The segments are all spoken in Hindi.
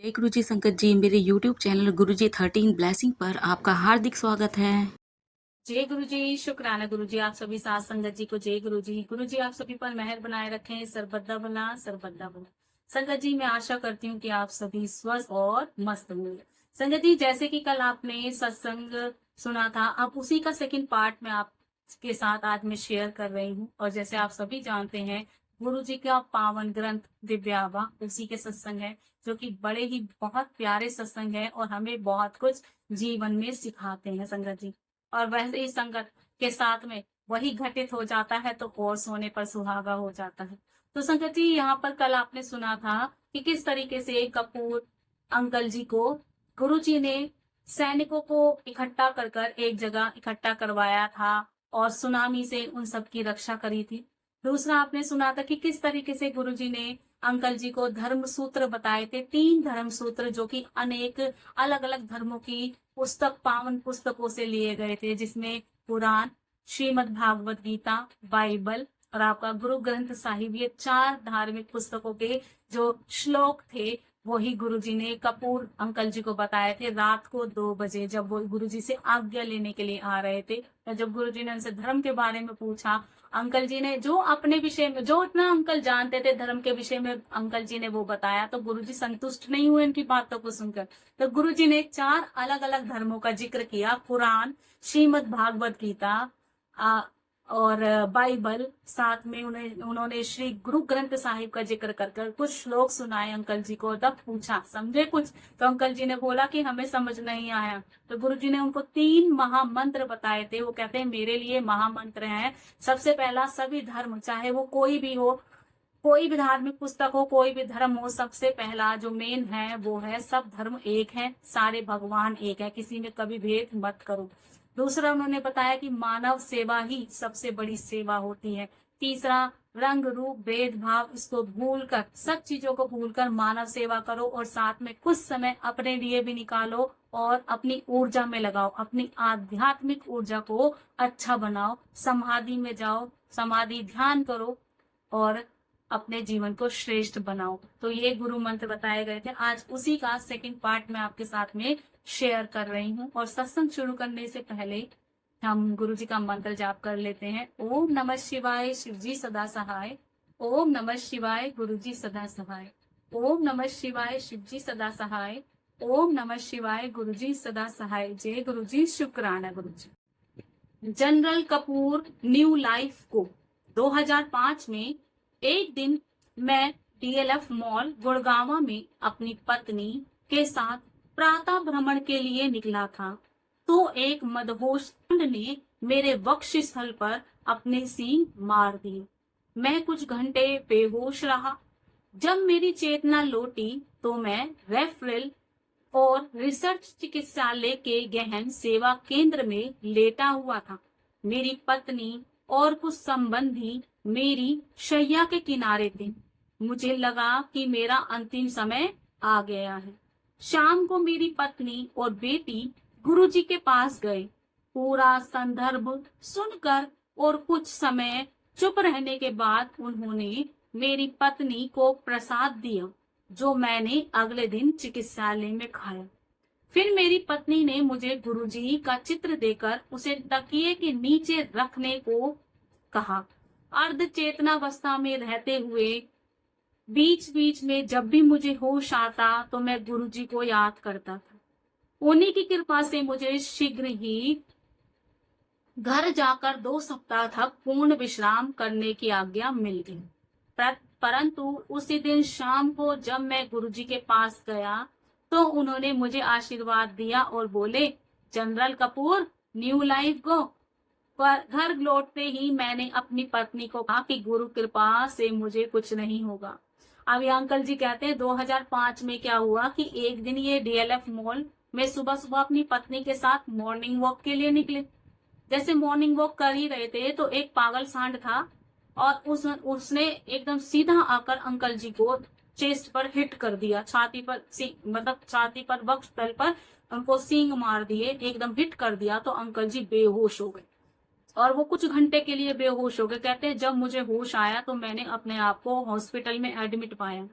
जय गुरु जी संगत जी, मेरे यूट्यूब चैनल गुरु जी 13 ब्लेसिंग पर आपका हार्दिक स्वागत है। जय गुरु जी। शुक्राना गुरु जी, आप सभी साथ संगत जी को जय गुरु जी। गुरु जी आप सभी पर मेहर बनाए रखें, सरबद्दा बना सरबद्दा बना। संगत जी मैं आशा करती हूँ कि आप सभी स्वस्थ और मस्त होंगे। संगत जी जैसे कि कल आपने सत्संग सुना था, अब उसी का सेकंड पार्ट में आपके साथ आज मैं शेयर कर रही हूँ। और जैसे आप सभी जानते हैं, गुरु जी का पावन ग्रंथ दिव्यावा उसी के सत्संग है, जो कि बड़े ही बहुत प्यारे सत्संग है और हमें बहुत कुछ जीवन में सिखाते हैं संगत जी। और वैसे ही संगत के साथ में वही घटित हो जाता है तो और सोने पर सुहागा हो जाता है। तो संगत जी यहाँ पर कल आपने सुना था कि किस तरीके से कपूर अंकल जी को गुरु जी ने सैनिकों को इकट्ठा कर कर एक जगह इकट्ठा करवाया था और सुनामी से उन सब की रक्षा करी थी। दूसरा आपने सुना था कि किस तरीके से गुरु जी ने अंकल जी को धर्म सूत्र बताए थे, 3 धर्म सूत्र जो कि अनेक अलग अलग धर्मों की पुस्तक पावन पुस्तकों से लिए गए थे, जिसमें पुराण, श्रीमद् भागवत गीता, बाइबल और आपका गुरु ग्रंथ साहिब, ये 4 धार्मिक पुस्तकों के जो श्लोक थे वही गुरुजी ने कपूर अंकल जी को बताए थे रात को 2 बजे, जब वो गुरुजी से आज्ञा लेने के लिए आ रहे थे। तो जब गुरुजी ने उनसे धर्म के बारे में पूछा, अंकल जी ने जो अपने विषय में जो इतना अंकल जानते थे धर्म के विषय में अंकल जी ने वो बताया, तो गुरुजी संतुष्ट नहीं हुए इनकी बातों को सुनकर। तो गुरुजी ने 4 अलग अलग धर्मों का जिक्र किया, पुराण, श्रीमद् भागवत गीता और बाइबल, साथ में उन्होंने श्री गुरु ग्रंथ साहिब का जिक्र कर कर कुछ श्लोक सुनाए अंकल जी को। तब पूछा समझे कुछ, तो अंकल जी ने बोला कि हमें समझ नहीं आया। तो गुरु जी ने उनको 3 महामंत्र बताए थे। वो कहते हैं मेरे लिए महामंत्र हैं। सबसे पहला, सभी धर्म चाहे वो कोई भी हो, कोई भी धार्मिक पुस्तक हो, कोई भी धर्म हो, सबसे पहला जो मेन है वो है सब धर्म एक है, सारे भगवान एक है, किसी में कभी भेद मत करो। दूसरा उन्होंने बताया कि मानव सेवा ही सबसे बड़ी सेवा होती है। तीसरा, रंग रूप भेदभाव इसको भूलकर, सब चीजों को भूलकर मानव सेवा करो और साथ में कुछ समय अपने लिए भी निकालो और अपनी ऊर्जा में लगाओ, अपनी आध्यात्मिक ऊर्जा को अच्छा बनाओ, समाधि में जाओ, समाधि ध्यान करो और अपने जीवन को श्रेष्ठ बनाओ। तो ये गुरु मंत्र बताए गए थे। आज उसी का सेकंड पार्ट में आपके साथ में शेयर कर रही हूँ। और सत्संग शुरू करने से पहले हम गुरु जी का मंत्र जाप कर लेते हैं। ओम नमः शिवाय, शिव जी सदा सहाय। ओम नमः शिवाय, गुरु जी सदा सहाय। ओम नमः शिवाय, शिव जी सदा सहाय। ओम नमः शिवाय, गुरु जी सदा सहाय। जय गुरु जी। शुक्राना गुरु जी। जनरल कपूर न्यू लाइफ को 2005 में एक दिन मैं डीएलएफ मॉल गुड़गांव में अपनी पत्नी के साथ प्रातः भ्रमण के लिए निकला था, तो एक मदहोश सांड ने मेरे वक्ष स्थल पर अपने सींग मार दिए। मैं कुछ घंटे बेहोश रहा। जब मेरी चेतना लौटी तो मैं रेफरल और रिसर्च चिकित्सालय के गहन सेवा केंद्र में लेटा हुआ था। मेरी पत्नी और कुछ संबंधी मेरी शैया के किनारे थे। मुझे लगा कि मेरा अंतिम समय आ गया है। शाम को मेरी पत्नी और बेटी गुरुजी के पास गए। पूरा संदर्भ सुनकर और कुछ समय चुप रहने के बाद उन्होंने मेरी पत्नी को प्रसाद दिया, जो मैंने अगले दिन चिकित्सालय में खाया। फिर मेरी पत्नी ने मुझे गुरुजी का चित्र देकर उसे तकिए के नीचे रखने को कहा। अर्ध चेतनावस्था में रहते हुए बीच बीच में जब भी मुझे होश आता तो मैं गुरुजी को याद करता था। उन्हीं की कृपा से मुझे शीघ्र ही घर जाकर 2 सप्ताह तक पूर्ण विश्राम करने की आज्ञा मिल गई। परंतु उसी दिन शाम को जब मैं गुरुजी के पास गया तो उन्होंने मुझे आशीर्वाद दिया और बोले, जनरल कपूर न्यू लाइफ गो। पर घर लौटते ही मैंने अपनी पत्नी को कहा कि गुरु कृपा से मुझे कुछ नहीं होगा। अब ये अंकल जी कहते हैं 2005 में क्या हुआ कि एक दिन ये डीएलएफ मॉल में सुबह सुबह अपनी पत्नी के साथ मॉर्निंग वॉक के लिए निकले। जैसे मॉर्निंग वॉक कर ही रहे थे तो एक पागल सांड था और उसने एकदम सीधा आकर अंकल जी को चेस्ट पर हिट कर दिया, छाती पर, मतलब छाती पर, वक्ष तल पर उनको सींग मार दिए, एकदम हिट कर दिया। तो अंकल जी बेहोश हो गए और वो कुछ घंटे के लिए बेहोश हो गए। कहते हैं जब मुझे होश आया तो मैंने अपने आप को हॉस्पिटल में एडमिट पाया।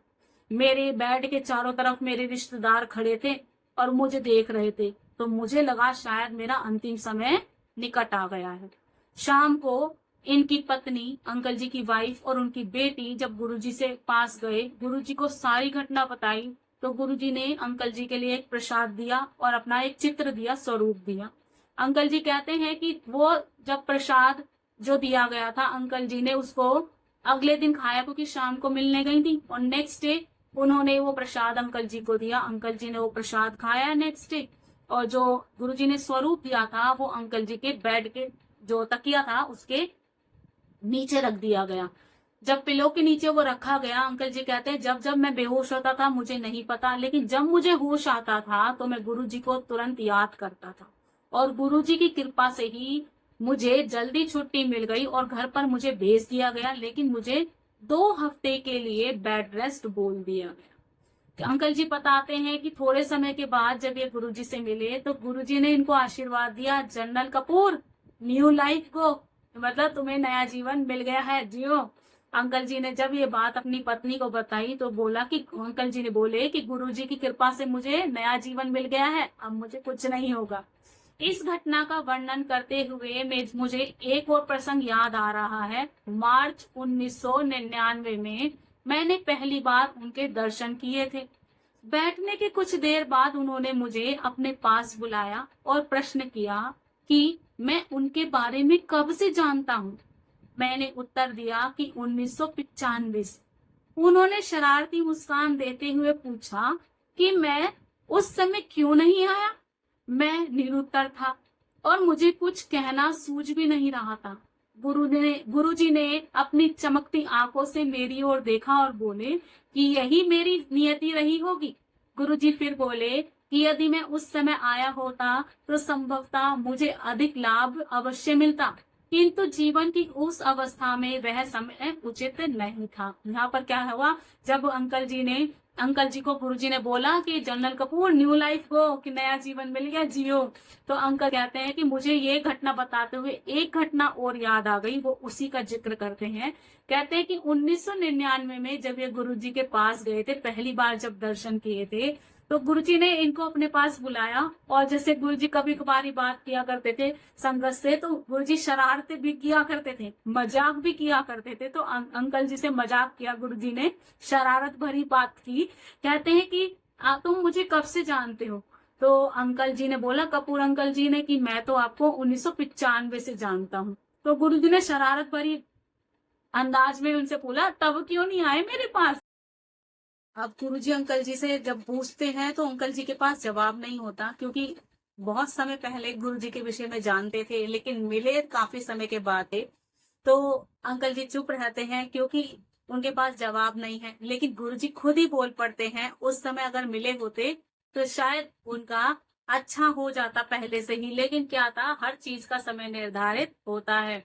मेरे बेड के चारों तरफ मेरे रिश्तेदार खड़े थे और मुझे देख रहे थे। तो मुझे लगा शायद मेरा अंतिम समय निकट आ गया है। शाम को इनकी पत्नी, अंकल जी की वाइफ और उनकी बेटी जब गुरुजी से पास गए, गुरुजी को सारी घटना बताई, तो गुरुजी ने अंकल जी के लिए एक प्रसाद दिया और अपना एक चित्र दिया, स्वरूप दिया। अंकल जी कहते हैं कि वो जब प्रसाद जो दिया गया था, अंकल जी ने उसको अगले दिन खाया, क्योंकि शाम को मिलने गई थी, और नेक्स्ट डे उन्होंने वो प्रसाद अंकल जी को दिया। अंकल जी ने वो प्रसाद खाया नेक्स्ट डे, और जो गुरुजी ने स्वरूप दिया था वो अंकल जी के बेड के जो तकिया था उसके नीचे रख दिया गया। जब पिलो के नीचे वो रखा गया, अंकल जी कहते हैं जब जब मैं बेहोश होता था मुझे नहीं पता, लेकिन जब मुझे होश आता था तो मैं गुरुजी को तुरंत याद करता था, और गुरुजी की कृपा से ही मुझे जल्दी छुट्टी मिल गई और घर पर मुझे भेज दिया गया, लेकिन मुझे 2 हफ्ते के लिए बेड रेस्ट बोल दिया गया। अंकल जी बताते हैं कि थोड़े समय के बाद जब ये गुरुजी से मिले तो गुरुजी ने इनको आशीर्वाद दिया, जनरल कपूर न्यू लाइफ को, मतलब तुम्हें नया जीवन मिल गया है, जियो। अंकल जी ने जब ये बात अपनी पत्नी को बताई तो बोला कि अंकल जी ने बोले कि गुरुजी की कृपा से मुझे नया जीवन मिल गया है, अब मुझे कुछ नहीं होगा। इस घटना का वर्णन करते हुए मुझे एक और प्रसंग याद आ रहा है। मार्च 1999 में मैंने पहली बार उनके दर्शन किए थे। बैठने के कुछ देर बाद उन्होंने मुझे अपने पास बुलाया और प्रश्न किया कि मैं उनके बारे में कब से जानता हूँ। मैंने उत्तर दिया कि 1995 से। उन्होंने शरारती मुस्कान देते हुए पूछा कि मैं उस समय क्यों नहीं आया। मैं निरुत्तर था और मुझे कुछ कहना सूझ भी नहीं रहा था। गुरुजी ने अपनी चमकती आंखों से मेरी ओर देखा और बोले कि यही मेरी नियति रही होगी। गुरुजी फिर बोले कि यदि मैं उस समय आया होता तो संभवतः मुझे अधिक लाभ अवश्य मिलता, किंतु जीवन की उस अवस्था में वह समय उचित नहीं था। यहाँ पर क्या हुआ, जब अंकल जी को गुरुजी ने बोला कि जनरल कपूर न्यू लाइफ को, कि नया जीवन मिल गया, जियो, तो अंकल कहते हैं कि मुझे ये घटना बताते हुए एक घटना और याद आ गई, वो उसी का जिक्र करते हैं। कहते हैं कि 1999 में जब ये गुरुजी के पास गए थे, पहली बार जब दर्शन किए थे, तो गुरुजी ने इनको अपने पास बुलाया, और जैसे गुरुजी कभी कभार बात किया करते थे संगत से, तो गुरुजी शरारतें भी किया करते थे, मजाक भी किया करते थे। तो अंकल जी से मजाक किया गुरुजी ने, शरारत भरी बात की। कहते हैं कि तुम मुझे कब से जानते हो। तो अंकल जी ने बोला, कपूर अंकल जी ने, कि मैं तो आपको 1995 से जानता हूँ। तो गुरुजी ने शरारत भरी अंदाज में उनसे बोला, तब क्यों नहीं आए मेरे पास। अब गुरुजी अंकल जी से जब पूछते हैं तो अंकल जी के पास जवाब नहीं होता, क्योंकि बहुत समय पहले गुरुजी के विषय में जानते थे, लेकिन मिले काफी समय के बाद थे। तो अंकल जी चुप रहते हैं क्योंकि उनके पास जवाब नहीं है। लेकिन गुरुजी खुद ही बोल पड़ते हैं, उस समय अगर मिले होते तो शायद उनका अच्छा हो जाता पहले से ही, लेकिन क्या था, हर चीज का समय निर्धारित होता है।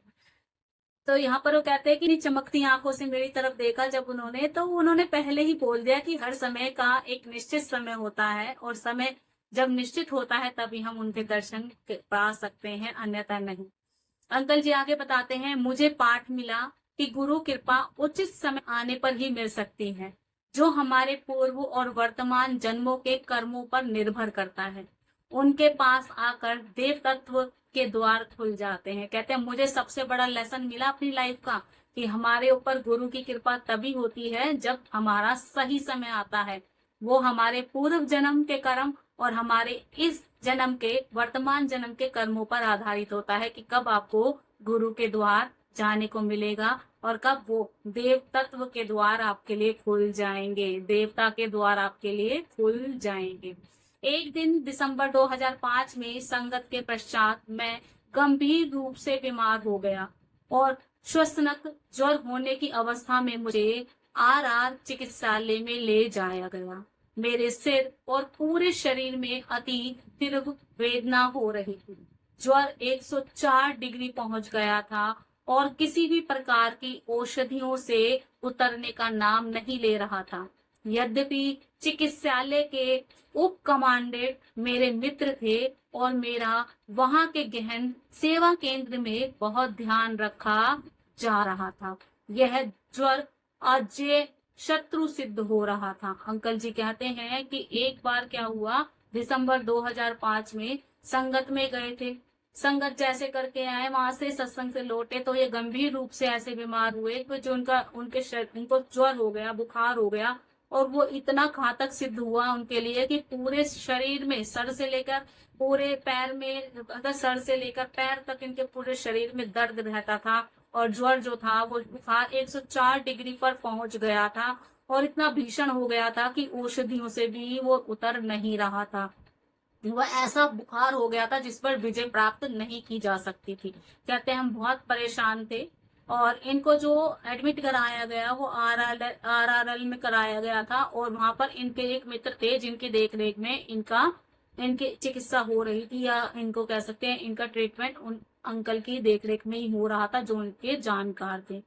तो यहाँ पर वो कहते हैं कि चमकती आंखों से मेरी तरफ देखा जब उन्होंने, तो उन्होंने पहले ही बोल दिया कि हर समय का एक निश्चित समय होता है, और समय जब निश्चित होता है तभी हम उनके दर्शन पा सकते हैं, अन्यथा नहीं। अंकल जी आगे बताते हैं, मुझे पाठ मिला कि गुरु कृपा उचित समय आने पर ही मिल सकती है, जो हमारे पूर्व और वर्तमान जन्मों के कर्मों पर निर्भर करता है। उनके पास आकर देव तत्व के द्वार खुल जाते हैं। कहते हैं मुझे सबसे बड़ा लेसन मिला अपनी लाइफ का, कि हमारे ऊपर गुरु की कृपा तभी होती है जब हमारा सही समय आता है। वो हमारे पूर्व जन्म के कर्म और हमारे इस जन्म के, वर्तमान जन्म के कर्मों पर आधारित होता है, कि कब आपको गुरु के द्वार जाने को मिलेगा और कब वो देव तत्व के द्वार आपके लिए खुल जाएंगे, देवता के द्वार आपके लिए खुल जाएंगे। एक दिन दिसंबर 2005 में संगत के पश्चात मैं गंभीर रूप से बीमार हो गया और श्वसनक ज्वर होने की अवस्था में मुझे आर चिकित्सालय में ले जाया गया। मेरे सिर और पूरे शरीर में अति तीव्र वेदना हो रही थी। ज्वर 104 डिग्री पहुंच गया था और किसी भी प्रकार की औषधियों से उतरने का नाम नहीं ले रहा था। यद्यपि चिकित्सालय के उप कमांडेंट मेरे मित्र थे और मेरा वहां के गहन सेवा केंद्र में बहुत ध्यान रखा जा रहा था। यह ज्वर अजय शत्रु सिद्ध हो रहा था। अंकल जी कहते हैं कि एक बार क्या हुआ, दिसंबर 2005 में संगत में गए थे। संगत जैसे करके आए, वहां से सत्संग से लौटे तो ये गंभीर रूप से ऐसे बीमार हुए कि जो उनको ज्वर हो गया, बुखार हो गया, और वो इतना घातक सिद्ध हुआ उनके लिए कि पूरे शरीर में, सर से लेकर पूरे पैर में, मतलब सर से लेकर पैर तक इनके पूरे शरीर में दर्द रहता था। और ज्वर जो था वो बुखार 104 डिग्री पर पहुंच गया था, और इतना भीषण हो गया था कि औषधियों से भी वो उतर नहीं रहा था। वह ऐसा बुखार हो गया था जिस पर विजय प्राप्त नहीं की जा सकती थी। कहते हैं हम बहुत परेशान थे, और इनको जो एडमिट कराया गया वो आरआरएल में कराया गया था, और वहां पर इनके एक मित्र थे जिनकी देखरेख में इनकी चिकित्सा हो रही थी, या इनको कह सकते हैं इनका ट्रीटमेंट उन अंकल की देखरेख में ही हो रहा था जो उनके जानकार थे।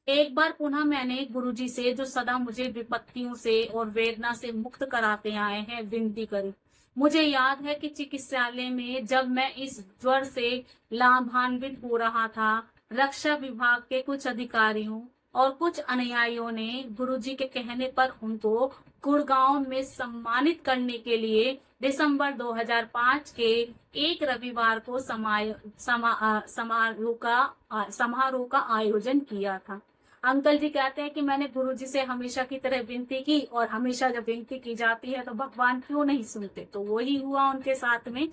एक बार पुनः मैंने गुरुजी से, जो सदा मुझे विपत्तियों से और वेदना से मुक्त कराते आए हैं, विनती करी। मुझे याद है कि चिकित्सालय में जब मैं इस ज्वर से लाभान्वित हो रहा था, रक्षा विभाग के कुछ अधिकारियों और कुछ अनुयायियों ने गुरुजी के कहने पर उनको गुड़गांव में सम्मानित करने के लिए दिसंबर 2005 के एक रविवार को समारोह का आयोजन किया था। अंकल जी कहते हैं कि मैंने गुरुजी से हमेशा की तरह विनती की, और हमेशा जब विनती की जाती है तो भगवान क्यों नहीं सुनते, तो वही हुआ उनके साथ में।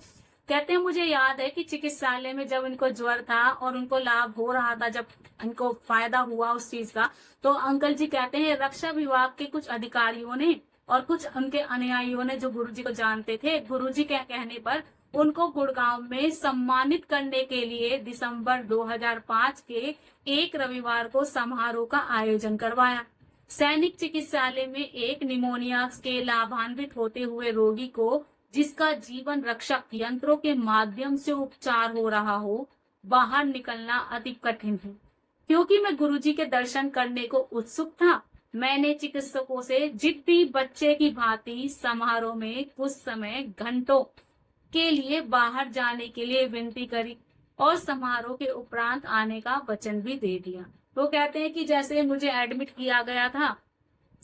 कहते हैं मुझे याद है कि चिकित्सालय में जब इनको ज्वर था और उनको लाभ हो रहा था, जब इनको फायदा हुआ उस चीज का, तो अंकल जी कहते हैं रक्षा विभाग के कुछ अधिकारियों ने और कुछ उनके अनुयायियों ने, जो गुरुजी को जानते थे, गुरुजी के कहने पर उनको गुड़गांव में सम्मानित करने के लिए दिसंबर 2005 के एक रविवार को समारोह का आयोजन करवाया। सैनिक चिकित्सालय में एक निमोनिया के लाभान्वित होते हुए रोगी को, जिसका जीवन रक्षक यंत्रों के माध्यम से उपचार हो रहा हो, बाहर निकलना अति कठिन है। क्योंकि मैं गुरुजी के दर्शन करने को उत्सुक था, मैंने चिकित्सकों से जिद्दी बच्चे की भांति समारोह में कुछ समय घंटों के लिए बाहर जाने के लिए विनती करी, और समारोह के उपरांत आने का वचन भी दे दिया। वो कहते हैं कि जैसे मुझे एडमिट किया गया था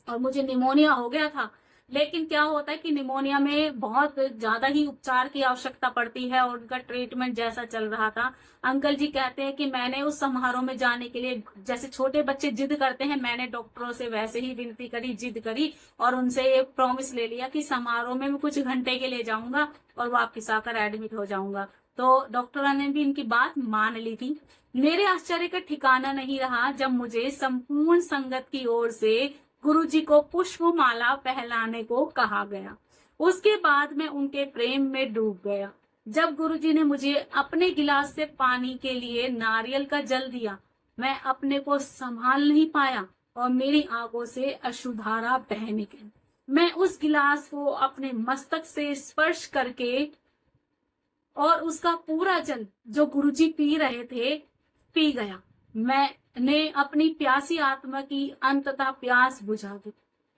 और मुझे निमोनिया हो गया था, लेकिन क्या होता है कि निमोनिया में बहुत ज्यादा ही उपचार की आवश्यकता पड़ती है, और उनका ट्रीटमेंट जैसा चल रहा था। अंकल जी कहते हैं कि मैंने उस समारोह में जाने के लिए, जैसे छोटे बच्चे जिद करते हैं, मैंने डॉक्टरों से वैसे ही विनती करी, जिद करी, और उनसे ये प्रॉमिस ले लिया कि समारोह में मैं कुछ घंटे के लिए जाऊंगा और वापिस आकर एडमिट हो जाऊंगा। तो डॉक्टरों ने भी इनकी बात मान ली थी। मेरे आश्चर्य का ठिकाना नहीं रहा जब मुझे संपूर्ण संगत की ओर से गुरुजी को पुष्पमाला पहनाने को कहा गया। उसके बाद मैं उनके प्रेम में डूब गया। जब गुरुजी ने मुझे अपने गिलास से पानी के लिए नारियल का जल दिया, मैं अपने को संभाल नहीं पाया और मेरी आंखों से अश्रुधारा बह निकली। मैं उस गिलास को अपने मस्तक से स्पर्श करके, और उसका पूरा जल जो गुरुजी पी रहे थे, पी गया। मैंने अपनी प्यासी आत्मा की अंततः प्यास बुझा दी।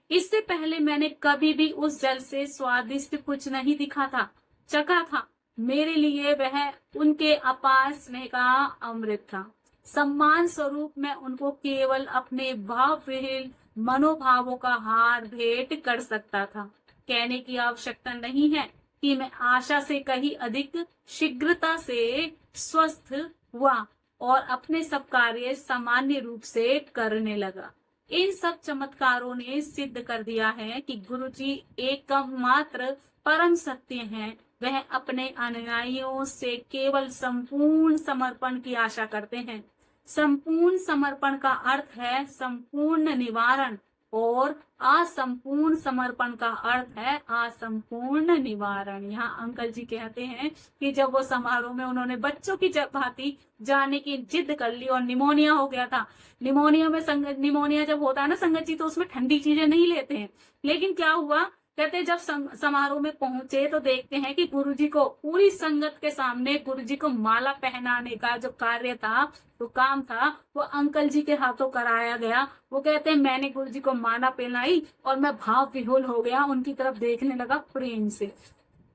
इससे पहले मैंने कभी भी उस जल से स्वादिष्ट कुछ नहीं दिखा था, चखा था। मेरे लिए वह उनके अपार स्नेह का अमृत था। सम्मान स्वरूप मैं उनको केवल अपने भावविहीन मनोभावों का हार भेंट कर सकता था। कहने की आवश्यकता नहीं है कि मैं आशा से कहीं अधिक शीघ्रता से स्वस्थ हुआ और अपने सब कार्य सामान्य रूप से करने लगा। इन सब चमत्कारों ने सिद्ध कर दिया है कि गुरुजी एकमात्र परम सत्य हैं। वह अपने अनुयायियों से केवल संपूर्ण समर्पण की आशा करते हैं। संपूर्ण समर्पण का अर्थ है संपूर्ण निवारण, और असंपूर्ण समर्पण का अर्थ है असंपूर्ण निवारण। यहाँ अंकल जी कहते हैं कि जब वो समारोह में उन्होंने बच्चों की भांति जाने की जिद कर ली और निमोनिया हो गया था। निमोनिया जब होता है ना संगत जी, तो उसमें ठंडी चीजें नहीं लेते हैं। लेकिन क्या हुआ, कहते जब समारोह में पहुंचे तो देखते हैं कि गुरुजी को पूरी संगत के सामने गुरुजी को माला पहनाने का जो कार्य था, तो काम था, वो अंकल जी के हाथों कराया गया। वो कहते हैं मैंने गुरुजी को माला पहनाई और मैं भाव विह्वल हो गया, उनकी तरफ देखने लगा प्रेम से।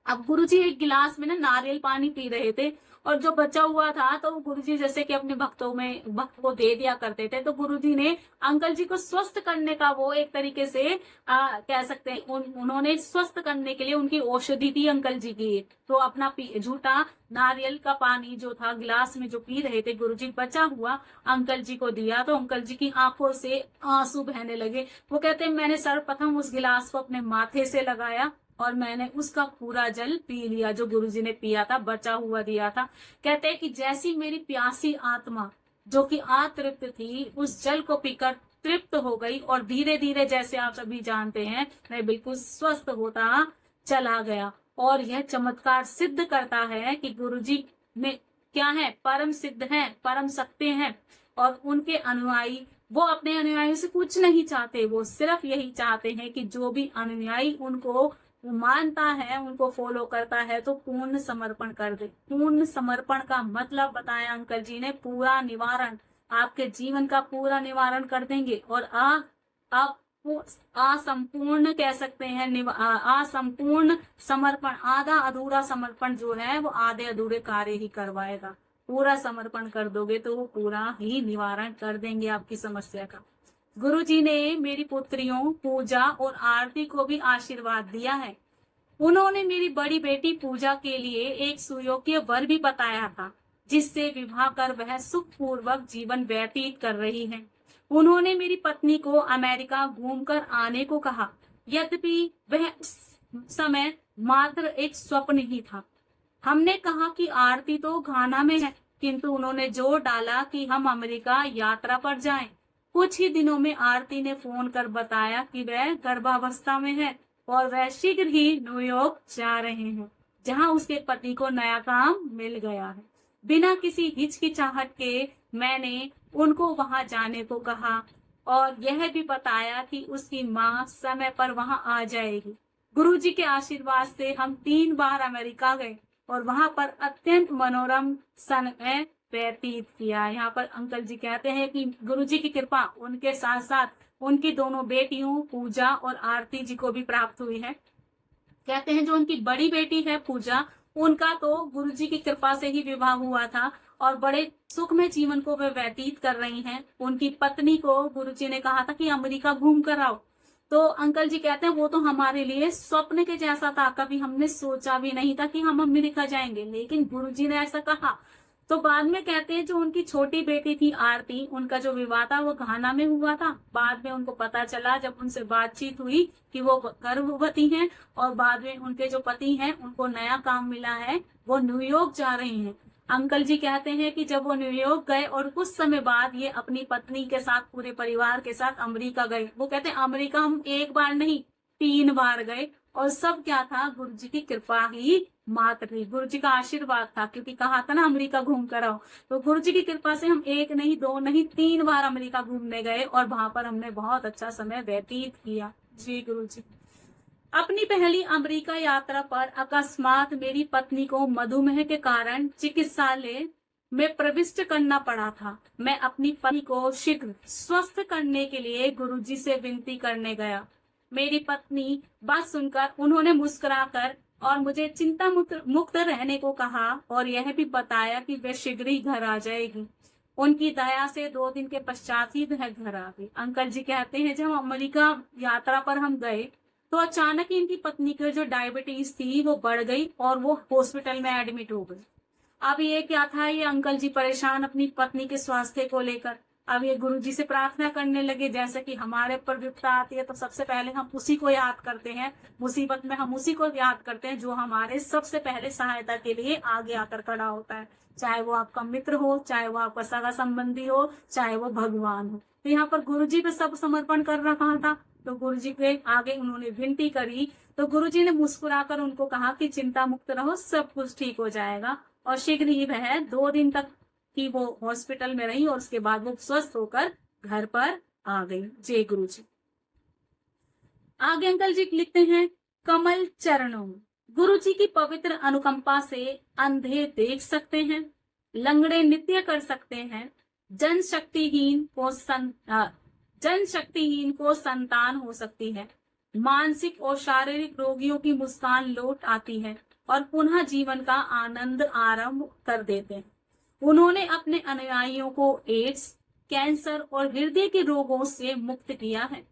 अब गुरुजी एक गिलास में ना नारियल पानी पी रहे थे, और जो बचा हुआ था तो गुरुजी जैसे कि अपने भक्त को दे दिया करते थे। तो गुरुजी ने अंकल जी को स्वस्थ करने का वो एक तरीके से कह सकते हैं, उन्होंने स्वस्थ करने के लिए उनकी औषधि थी अंकल जी की। तो अपना झूठा नारियल का पानी जो था गिलास में जो पी रहे थे गुरुजी, बचा हुआ अंकल जी को दिया। तो अंकल जी की आंखों से आंसू बहने लगे। वो कहते हैं मैंने सर्वप्रथम उस गिलास को अपने माथे से लगाया और मैंने उसका पूरा जल पी लिया जो गुरुजी ने पिया था, बचा हुआ दिया था। कहते हैं कि जैसी मेरी प्यासी आत्मा जो कि अतृप्त थी उस जल को पीकर तृप्त हो गई, और धीरे धीरे जैसे आप सभी जानते हैं मैं बिल्कुल स्वस्थ होता चला गया। और यह चमत्कार सिद्ध करता है कि गुरुजी में क्या है, परम सिद्ध है, परम सत्य है। और उनके अनुयायी, वो अपने अनुयायियों से कुछ नहीं चाहते, वो सिर्फ यही चाहते हैं कि जो भी अनुयायी उनको मानता है, उनको फॉलो करता है, तो पूर्ण समर्पण कर दे। पूर्ण समर्पण का मतलब बताया अंकल जी ने, पूरा निवारण, आपके जीवन का पूरा निवारण कर देंगे। और आप असंपूर्ण कह सकते हैं, असंपूर्ण समर्पण, आधा अधूरा समर्पण जो है वो आधे अधूरे कार्य ही करवाएगा। पूरा समर्पण कर दोगे तो वो पूरा ही निवारण कर देंगे आपकी समस्या का। गुरुजी ने मेरी पुत्रियों पूजा और आरती को भी आशीर्वाद दिया है। उन्होंने मेरी बड़ी बेटी पूजा के लिए एक सुयोग्य वर भी बताया था, जिससे विवाह कर वह सुखपूर्वक जीवन व्यतीत कर रही है। उन्होंने मेरी पत्नी को अमेरिका घूमकर आने को कहा, यद्यपि वह उस समय मात्र एक स्वप्न ही था। हमने कहा कि आरती तो घाना में है, किंतु उन्होंने जोर डाला कि हम अमेरिका यात्रा पर जाएं। कुछ ही दिनों में आरती ने फोन कर बताया कि वह गर्भावस्था में है और वह शीघ्र ही न्यूयॉर्क जा रहे हैं, जहां उसके पति को नया काम मिल गया है। बिना किसी हिचकिचाहट के मैंने उनको वहां जाने को कहा और यह भी बताया कि उसकी माँ समय पर वहां आ जाएगी। गुरुजी के आशीर्वाद से हम 3 बार अमेरिका गए और वहां पर अत्यंत मनोरम समय व्यतीत किया। यहाँ पर अंकल जी कहते हैं कि गुरुजी की कृपा उनके साथ साथ उनकी दोनों बेटियों पूजा और आरती जी को भी प्राप्त हुई है। कहते हैं जो उनकी बड़ी बेटी है पूजा, उनका तो गुरुजी की कृपा से ही विवाह हुआ था और बड़े सुखमय जीवन को वे व्यतीत कर रही हैं। उनकी पत्नी को गुरुजी ने कहा था कि अमेरिका घूम कर आओ, तो अंकल जी कहते हैं वो तो हमारे लिए स्वप्न के जैसा था, कभी हमने सोचा भी नहीं था कि हम अमेरिका जाएंगे, लेकिन गुरुजी ने ऐसा कहा। तो बाद में कहते हैं जो उनकी छोटी बेटी थी आरती, उनका जो विवाह था वो घाना में हुआ था। बाद में उनको पता चला जब उनसे बातचीत हुई कि वो गर्भवती हैं, और बाद में उनके जो पति हैं उनको नया काम मिला है, वो न्यूयॉर्क जा रही हैं। अंकल जी कहते हैं कि जब वो न्यूयॉर्क गए और कुछ समय बाद ये अपनी पत्नी के साथ पूरे परिवार के साथ अमेरिका गए। वो कहते हैं अमेरिका हम 1 बार नहीं 3 बार गए, और सब क्या था, गुरु जी की कृपा ही मात्र थी, गुरु जी का आशीर्वाद था, क्योंकि कहा था ना अमेरिका घूम कर आओ। तो गुरु जी की कृपा से हम 1 नहीं 2 नहीं 3 बार अमेरिका घूमने गए और वहां पर हमने बहुत अच्छा समय व्यतीत किया। जी गुरु जी। अपनी पहली अमेरिका यात्रा पर अकस्मात मेरी पत्नी को मधुमेह के कारण चिकित्सालय में प्रविष्ट करना पड़ा था। मैं अपनी पत्नी को शीघ्र स्वस्थ करने के लिए गुरुजी से विनती करने गया। मेरी पत्नी बात सुनकर उन्होंने मुस्कुराकर और मुझे चिंता मुक्त रहने को कहा और यह भी बताया कि वे शीघ्र ही घर आ जाएगी। उनकी दया से 2 दिन के पश्चात ही वह घर आ गई। अंकल जी कहते हैं जब अमेरिका यात्रा पर हम गए तो अचानक ही इनकी पत्नी की जो डायबिटीज थी वो बढ़ गई और वो हॉस्पिटल में एडमिट हो गई। अब ये क्या था, ये अंकल जी परेशान अपनी पत्नी के स्वास्थ्य को लेकर। अब ये गुरुजी से प्रार्थना करने लगे, जैसे कि हमारे ऊपर विपदा आती है तो सबसे पहले हम उसी को याद करते हैं, मुसीबत में हम उसी को याद करते हैं जो हमारे सबसे पहले सहायता के लिए आगे आकर खड़ा होता है, चाहे वो आपका मित्र हो, चाहे वो आपका सगा संबंधी हो, चाहे वो भगवान हो। तो यहाँ पर गुरुजी पे सब समर्पण कर रखा था। तो गुरुजी के आगे उन्होंने विनती करी तो गुरुजी ने मुस्कुराकर उनको कहा कि चिंता मुक्त रहो, सब कुछ ठीक हो जाएगा। और शीघ्र ही वह 2 दिन तक की वो हॉस्पिटल में रही और उसके बाद वो स्वस्थ होकर घर पर आ गई। जय गुरु जी। आगे अंकल जी लिखते हैं, कमल चरणों। गुरु जी की पवित्र अनुकंपा से अंधे देख सकते हैं, लंगड़े नृत्य कर सकते हैं, जनशक्तिहीन को संतान हो सकती है, मानसिक और शारीरिक रोगियों की मुस्कान लौट आती है, और पुनः जीवन का आनंद आरंभ कर देते हैं। उन्होंने अपने अनुयायियों को एड्स, कैंसर और हृदय के रोगों से मुक्त किया है।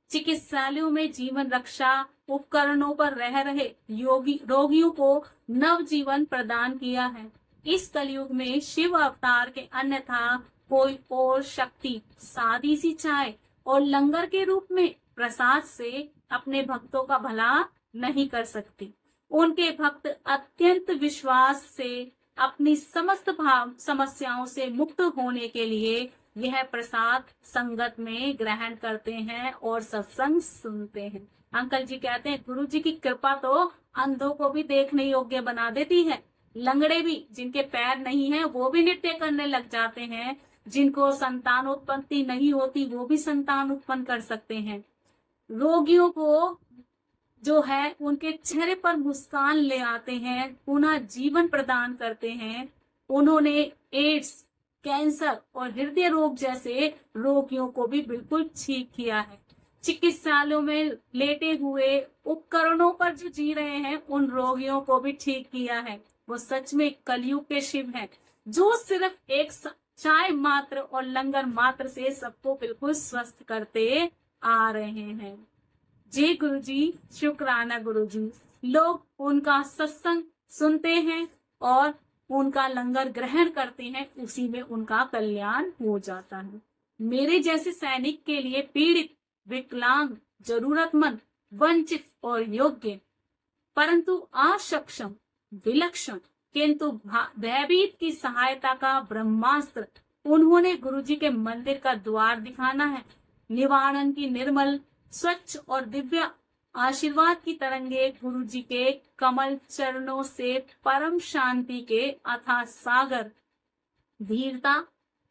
चिकित्सालयों में जीवन रक्षा उपकरणों पर रह रहे रोगियों को नव जीवन प्रदान किया है। इस कलयुग में शिव अवतार के अन्यथा कोई और शक्ति सादी सी चाय और लंगर के रूप में प्रसाद से अपने भक्तों का भला नहीं कर सकती। उनके भक्त अत्यंत विश्वास से अपनी समस्त भाव समस्याओं से मुक्त होने के लिए यह प्रसाद संगत में ग्रहण करते हैं और सत्संग सुनते हैं। अंकल जी कहते हैं गुरु जी की कृपा तो अंधों को भी देखने योग्य बना देती है। लंगड़े भी, जिनके पैर नहीं है, वो भी नृत्य करने लग जाते हैं। जिनको संतान उत्पत्ति नहीं होती वो भी संतान उत्पन्न कर सकते हैं। रोगियों को जो है उनके चेहरे पर मुस्कान ले आते हैं, पुनः जीवन प्रदान करते हैं। उन्होंने एड्स, कैंसर और हृदय रोग जैसे रोगियों को भी बिल्कुल ठीक किया है। चिकित्सालयों में लेटे हुए उपकरणों पर जो जी रहे हैं उन रोगियों को भी ठीक किया है। वो सच में कलयुग के शिव हैं, जो सिर्फ एक चाय मात्र और लंगर मात्र से सबको बिल्कुल स्वस्थ करते आ रहे हैं। जय गुरु जी, शुक्राना गुरु जी। लोग उनका सत्संग सुनते हैं और उनका लंगर ग्रहण करते हैं, उसी में उनका कल्याण हो जाता है। मेरे जैसे सैनिक के लिए पीड़ित, विकलांग, जरूरतमंद, वंचित और योग्य परंतु असक्षम, विलक्षण किंतु भयभीत की सहायता का ब्रह्मास्त्र उन्होंने गुरुजी के मंदिर का द्वार दिखाना है। निवारण की निर्मल, स्वच्छ और दिव्य आशीर्वाद की तरंगे गुरुजी के कमल चरणों से परम शांति के अथाह सागर, धीरता,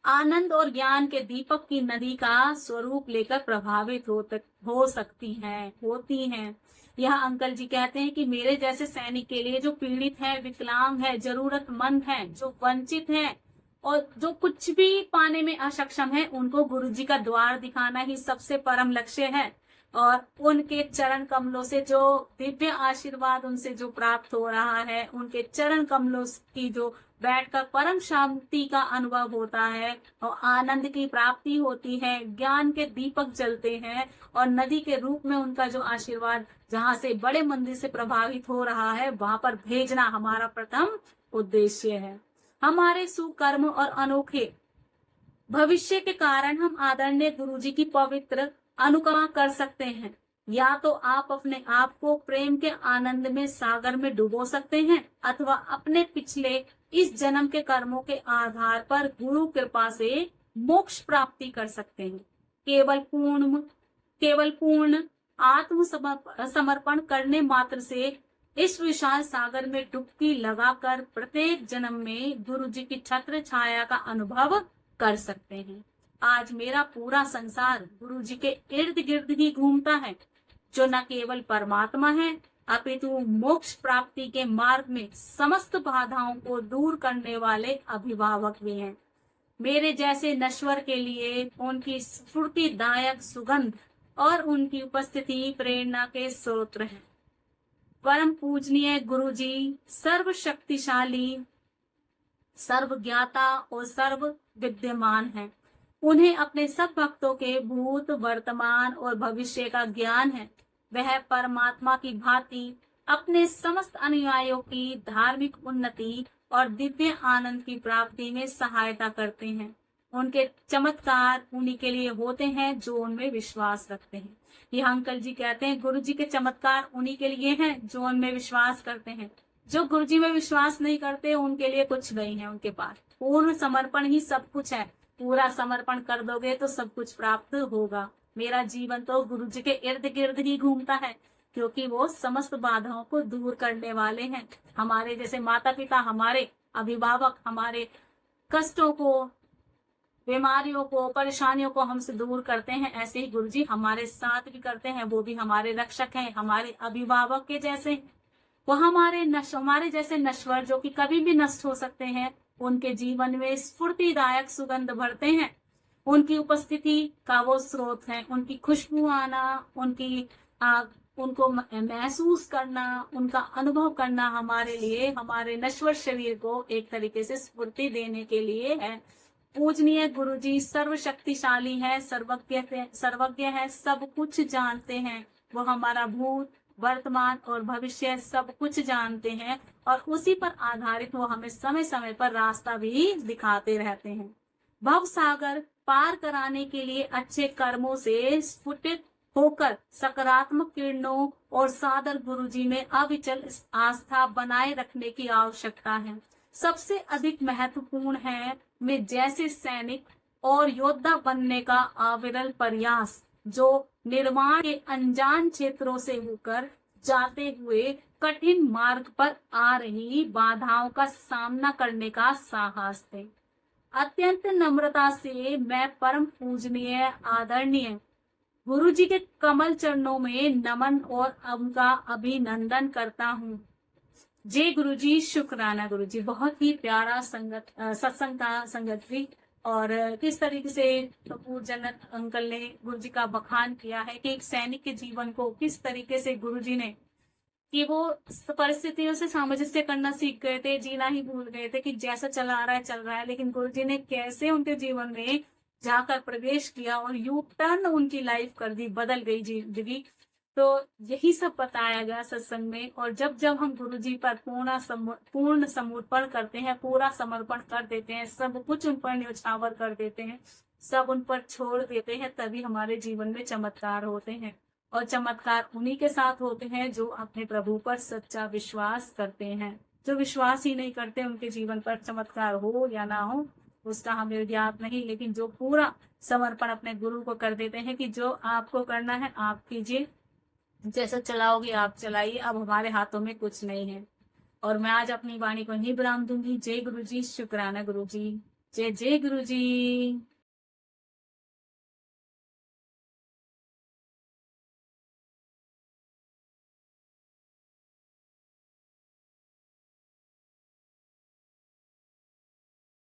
आनंद और ज्ञान के दीपक की नदी का स्वरूप लेकर प्रभावित हो सकती हैं, होती हैं। यह अंकल जी कहते हैं कि मेरे जैसे सैनिक के लिए जो पीड़ित है, विकलांग है, जरूरतमंद है, जो वंचित है और जो कुछ भी पाने में असक्षम है, उनको गुरुजी का द्वार दिखाना ही सबसे परम लक्ष्य है। और उनके चरण कमलों से जो दिव्य आशीर्वाद उनसे जो प्राप्त हो रहा है, उनके चरण कमलों की जो बैठकर परम शांति का अनुभव होता है और आनंद की प्राप्ति होती है, ज्ञान के दीपक जलते हैं और नदी के रूप में उनका जो आशीर्वाद जहाँ से बड़े मंदिर से प्रभावित हो रहा है, वहां पर भेजना हमारा प्रथम उद्देश्य है। हमारे सुकर्म और अनोखे भविष्य के कारण हम आदरणीय गुरुजी की पवित्र अनुकरण कर सकते हैं। या तो आप अपने आप को प्रेम के आनंद में सागर में डुबो सकते हैं, अथवा अपने पिछले इस जन्म के कर्मों के आधार पर गुरु कृपा से मोक्ष प्राप्ति कर सकते हैं। केवल पूर्ण आत्म समर्पण करने मात्र से इस विशाल सागर में डुबकी लगाकर प्रत्येक जन्म में गुरु जी की छत्र छाया का अनुभव कर सकते हैं। आज मेरा पूरा संसार गुरु जी के इर्द गिर्द ही घूमता है, जो न केवल परमात्मा है अपितु मोक्ष प्राप्ति के मार्ग में समस्त बाधाओं को दूर करने वाले अभिभावक भी हैं। मेरे जैसे नश्वर के लिए उनकी स्फूर्तिदायक सुगंध और उनकी उपस्थिति प्रेरणा के स्रोत है। परम पूजनीय गुरु जी सर्वशक्तिशाली, सर्वज्ञाता और सर्व विद्यमान है। उन्हें अपने सब भक्तों के भूत, वर्तमान और भविष्य का ज्ञान है। वह परमात्मा की भांति अपने समस्त अनुयायियों की धार्मिक उन्नति और दिव्य आनंद की प्राप्ति में सहायता करते हैं। उनके चमत्कार उन्हीं के लिए होते हैं जो उनमें विश्वास रखते हैं। यह अंकल जी कहते हैं गुरु जी के चमत्कार उन्हीं के लिए हैं जो उनमें विश्वास करते हैं। जो गुरु जी में विश्वास नहीं करते उनके लिए कुछ नहीं है। उनके पास पूर्ण समर्पण ही सब कुछ है। पूरा समर्पण कर दोगे तो सब कुछ प्राप्त होगा। मेरा जीवन तो गुरु जी के इर्द गिर्द ही घूमता है, क्योंकि वो समस्त बाधाओं को दूर करने वाले हैं। हमारे जैसे माता पिता, हमारे अभिभावक हमारे कष्टों को, बीमारियों को, परेशानियों को हमसे दूर करते हैं, ऐसे ही गुरु जी हमारे साथ भी करते हैं। वो भी हमारे रक्षक हैं, हमारे अभिभावक के जैसे। वो हमारे जैसे नश्वर जो कि कभी भी नष्ट हो सकते हैं, उनके जीवन में स्फूर्तिदायक सुगंध भरते हैं। उनकी उपस्थिति का वो स्रोत है। उनकी खुशबू आना, उनकी उनको महसूस करना, उनका अनुभव करना हमारे लिए, हमारे नश्वर शरीर को एक तरीके से स्फूर्ति देने के लिए है। पूजनीय गुरुजी सर्वशक्तिशाली है, सर्वज्ञ है, सब कुछ जानते हैं। वो हमारा भूत, वर्तमान और भविष्य सब कुछ जानते हैं और उसी पर आधारित वो हमें समय समय पर रास्ता भी दिखाते रहते हैं। भव सागर पार कराने के लिए अच्छे कर्मों से स्फुटित होकर सकारात्मक किरणों और सादर गुरुजी में अविचल आस्था बनाए रखने की आवश्यकता है। सबसे अधिक महत्वपूर्ण है मैं जैसे सैनिक और योद्धा बनने का अविरल प्रयास, जो निर्माण के अनजान क्षेत्रों से होकर जाते हुए कठिन मार्ग पर आ रही बाधाओं का सामना करने का साहस थे। अत्यंत नम्रता से मैं परम पूजनीय आदरणीय गुरुजी के कमल चरणों में नमन और उनका अभिनंदन करता हूँ। जय गुरुजी, शुक्राना गुरुजी। बहुत ही प्यारा सत्संग था संगत जी। और किस तरीके से कपूर जन्नत अंकल ने गुरुजी का बखान किया है कि एक सैनिक के जीवन को किस तरीके से गुरुजी ने, कि वो परिस्थितियों से सामंजस्य करना सीख गए थे, जीना ही भूल गए थे कि जैसा चला आ रहा है चल रहा है, लेकिन गुरुजी ने कैसे उनके जीवन में जाकर प्रवेश किया और यू टर्न उनकी लाइफ कर दी, बदल गई जिंदगी। तो यही सब बताया गया सत्संग में। और जब जब हम गुरुजी पर पूर्ण समर्पण करते हैं, पूरा समर्पण कर देते हैं, सब कुछ उन पर न्यौछावर कर देते हैं, सब उन पर छोड़ देते हैं, तभी हमारे जीवन में चमत्कार होते हैं। और चमत्कार उन्हीं के साथ होते हैं जो अपने प्रभु पर सच्चा विश्वास करते हैं। जो विश्वास ही नहीं करते, उनके जीवन पर चमत्कार हो या ना हो उसका हमें ज्ञात नहीं, लेकिन जो पूरा समर्पण अपने गुरु को कर देते हैं कि जो आपको करना है आप कीजिए, जैसा चलाओगे आप चलाइए, अब हमारे हाथों में कुछ नहीं है। और मैं आज अपनी वाणी को नहीं विराम दूंगी। जय गुरु जी, शुक्राना गुरु जी। जय जय गुरु जी।